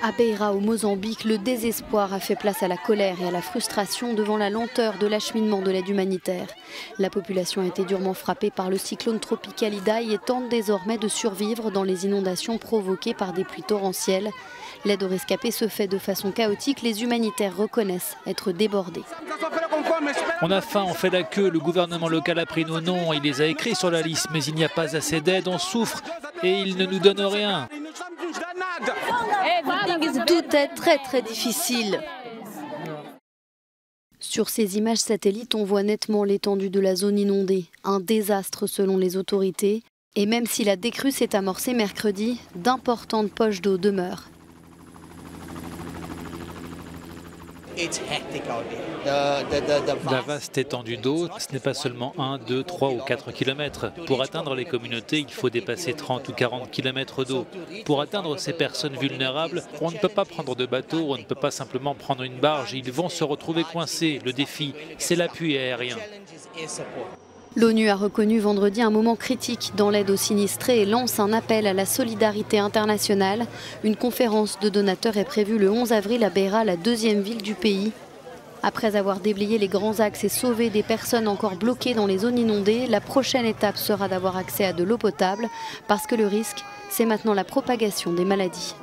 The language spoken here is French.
À Beira, au Mozambique, le désespoir a fait place à la colère et à la frustration devant la lenteur de l'acheminement de l'aide humanitaire. La population a été durement frappée par le cyclone tropical Idai et tente désormais de survivre dans les inondations provoquées par des pluies torrentielles. L'aide aux rescapés se fait de façon chaotique. Les humanitaires reconnaissent être débordés. On a faim, on fait la queue. Le gouvernement local a pris nos noms, il les a écrits sur la liste, mais il n'y a pas assez d'aide, on souffre et il ne nous donne rien. Tout est très difficile. Sur ces images satellites, on voit nettement l'étendue de la zone inondée. Un désastre selon les autorités. Et même si la décrue s'est amorcée mercredi, d'importantes poches d'eau demeurent. La vaste étendue d'eau, ce n'est pas seulement 1, 2, 3 ou 4 kilomètres. Pour atteindre les communautés, il faut dépasser 30 ou 40 kilomètres d'eau. Pour atteindre ces personnes vulnérables, on ne peut pas prendre de bateau, on ne peut pas simplement prendre une barge. Ils vont se retrouver coincés. Le défi, c'est l'appui aérien. L'ONU a reconnu vendredi un moment critique dans l'aide aux sinistrés et lance un appel à la solidarité internationale. Une conférence de donateurs est prévue le 11 avril à Beira, la deuxième ville du pays. Après avoir déblayé les grands axes et sauvé des personnes encore bloquées dans les zones inondées, la prochaine étape sera d'avoir accès à de l'eau potable parce que le risque, c'est maintenant la propagation des maladies.